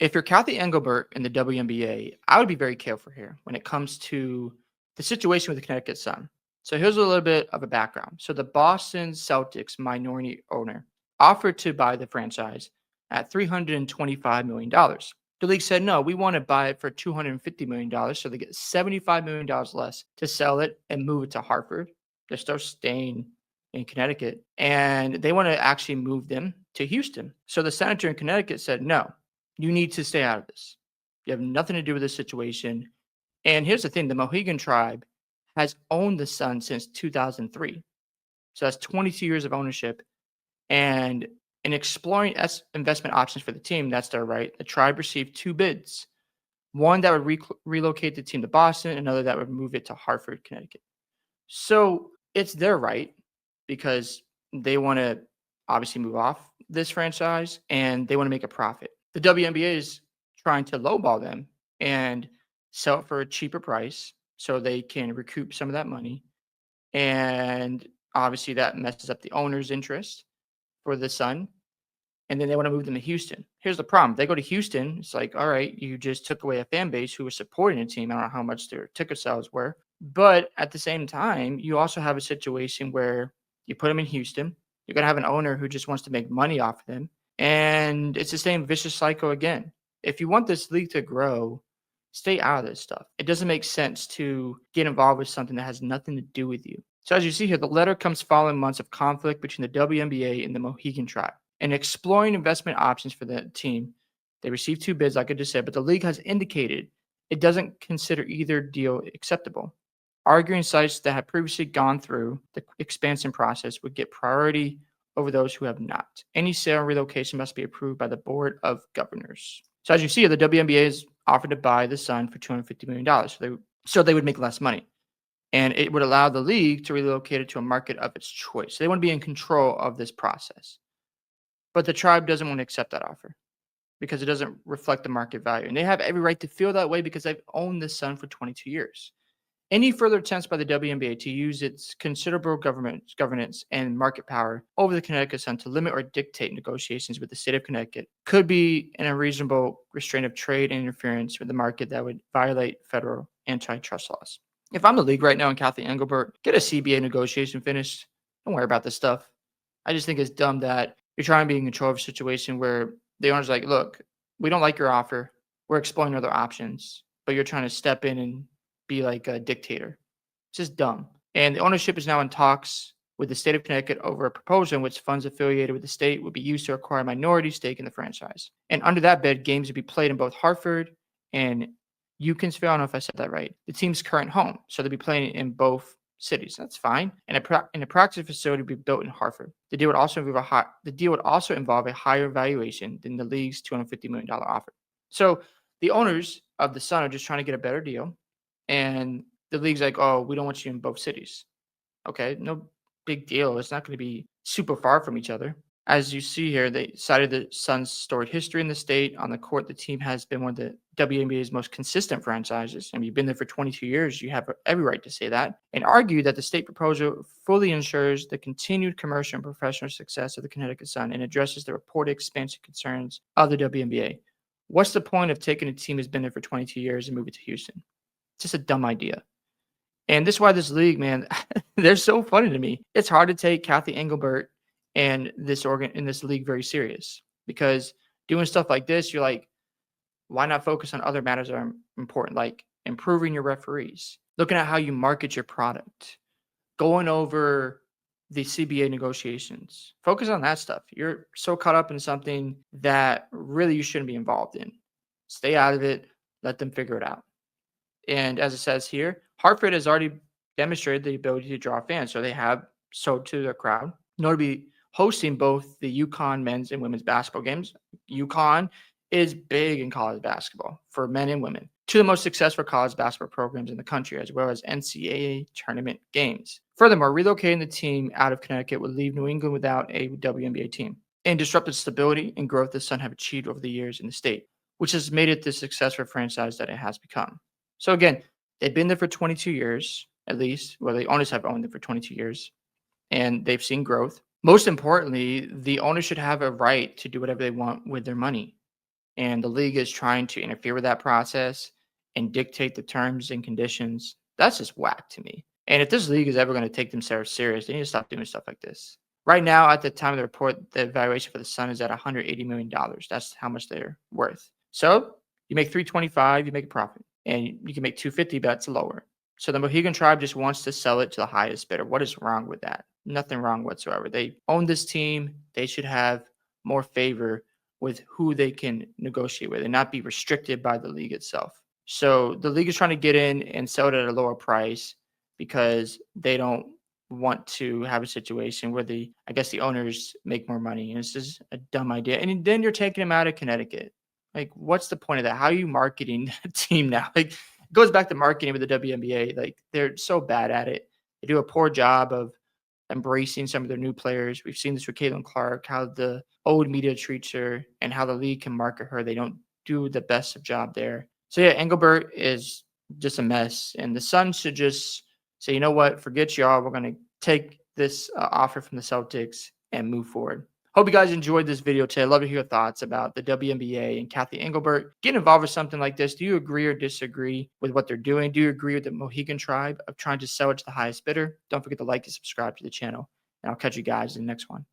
If you're Cathy Engelbert in the WNBA, I would be very careful here when it comes to the situation with the Connecticut Sun. So here's a little bit of a background. So the Boston Celtics minority owner offered to buy the franchise at $325 million. The league said, no, we want to buy it for $250 million. So they get $75 million less to sell it and move it to Hartford. They're still staying in Connecticut. And they want to actually move them to Houston. So the senator in Connecticut said, no, you need to stay out of this. You have nothing to do with this situation. And here's the thing, the Mohegan tribe has owned the Sun since 2003. So that's 22 years of ownership. And in exploring investment options for the team, that's their right. The tribe received two bids, one that would relocate the team to Boston, another that would move it to Hartford, Connecticut. So it's their right because they want to obviously move off this franchise and they want to make a profit. The WNBA is trying to lowball them and sell it for a cheaper price so they can recoup some of that money. And obviously that messes up the owner's interest for the Sun. And then they want to move them to Houston. Here's the problem. They go to Houston. It's like, all right, you just took away a fan base who was supporting a team. I don't know how much their ticket sales were. But at the same time, you also have a situation where you put them in Houston. You're going to have an owner who just wants to make money off of them. And it's the same vicious cycle again. If you want this league to grow, stay out of this stuff. It doesn't make sense to get involved with something that has nothing to do with you. So as you see here, the letter comes following months of conflict between the WNBA and the Mohegan tribe. And exploring investment options for the team, they received two bids, like I just said, but the league has indicated it doesn't consider either deal acceptable. Arguing sites that have previously gone through the expansion process would get priority over those who have not. Any sale or relocation must be approved by the Board of Governors. So as you see, the WNBA is offered to buy the Sun for $250 million. So they would make less money. And it would allow the league to relocate it to a market of its choice. So they want to be in control of this process. But the tribe doesn't want to accept that offer because it doesn't reflect the market value. And they have every right to feel that way because they've owned the Sun for 22 years. Any further attempts by the WNBA to use its considerable governance and market power over the Connecticut Sun to limit or dictate negotiations with the state of Connecticut could be an unreasonable restraint of trade and interference with the market that would violate federal antitrust laws. If I'm the league right now and Cathy Engelbert, get a CBA negotiation finished. Don't worry about this stuff. I just think it's dumb that you're trying to be in control of a situation where the owner's like, look, we don't like your offer. We're exploring other options, but you're trying to step in and be like a dictator. It's just dumb. And the ownership is now in talks with the state of Connecticut over a proposal in which funds affiliated with the state would be used to acquire a minority stake in the franchise. And under that bid, games would be played in both Hartford and Ukinsville. I don't know if I said that right. The team's current home. So they'll be playing in both cities. That's fine. And a practice facility would be built in Hartford. The deal would also involve a higher valuation than the league's $250 million offer. So the owners of the Sun are just trying to get a better deal. And the league's like, oh, we don't want you in both cities. Okay, no big deal. It's not going to be super far from each other. As you see here, they cited the Sun's storied history in the state. On the court, the team has been one of the WNBA's most consistent franchises. I mean, you've been there for 22 years. You have every right to say that. And argue that the state proposal fully ensures the continued commercial and professional success of the Connecticut Sun and addresses the reported expansion concerns of the WNBA. What's the point of taking a team that's been there for 22 years and moving it to Houston? It's just a dumb idea. And this is why this league, man, they're so funny to me. It's hard to take Cathy Engelbert and this league very serious because doing stuff like this, you're like, why not focus on other matters that are important, like improving your referees, looking at how you market your product, going over the CBA negotiations. Focus on that stuff. You're so caught up in something that really you shouldn't be involved in. Stay out of it. Let them figure it out. And as it says here, Hartford has already demonstrated the ability to draw fans. So they have sold to their crowd. Notably, hosting both the UConn men's and women's basketball games. UConn is big in college basketball for men and women. Two of the most successful college basketball programs in the country, as well as NCAA tournament games. Furthermore, relocating the team out of Connecticut would leave New England without a WNBA team and disrupt the stability and growth the Sun have achieved over the years in the state, which has made it the successful franchise that it has become. So again, they've been there for 22 years, at least. Well, the owners have owned it for 22 years, and they've seen growth. Most importantly, the owners should have a right to do whatever they want with their money. and the league is trying to interfere with that process and dictate the terms and conditions, that's just whack to me. And if this league is ever going to take themselves serious, they need to stop doing stuff like this. Right now, at the time of the report, the valuation for the Sun is at $180 million. That's how much they're worth. So you make 325, you make a profit, and you can make 250, but that's lower. So the Mohegan Tribe just wants to sell it to the highest bidder. What is wrong with that? Nothing wrong whatsoever. They own this team. They should have more favor with who they can negotiate with and not be restricted by the league itself. So the league is trying to get in and sell it at a lower price because they don't want to have a situation where the owners make more money. And it's just a dumb idea. And then you're taking them out of Connecticut. Like, what's the point of that? How are you marketing a team now? Like, it goes back to marketing with the WNBA. Like, they're so bad at it. They do a poor job of embracing some of their new players. We've seen this with Caitlin Clark, how the old media treats her and how the league can market her. They don't do the best of job there. So yeah, Engelbert is just a mess. And the Suns should just say, you know what, forget y'all. We're going to take this offer from the Celtics and move forward. Hope you guys enjoyed this video today. I'd love to hear your thoughts about the WNBA and Cathy Engelbert. Get involved with something like this. Do you agree or disagree with what they're doing? Do you agree with the Mohegan Tribe of trying to sell it to the highest bidder? Don't forget to like and subscribe to the channel, and I'll catch you guys in the next one.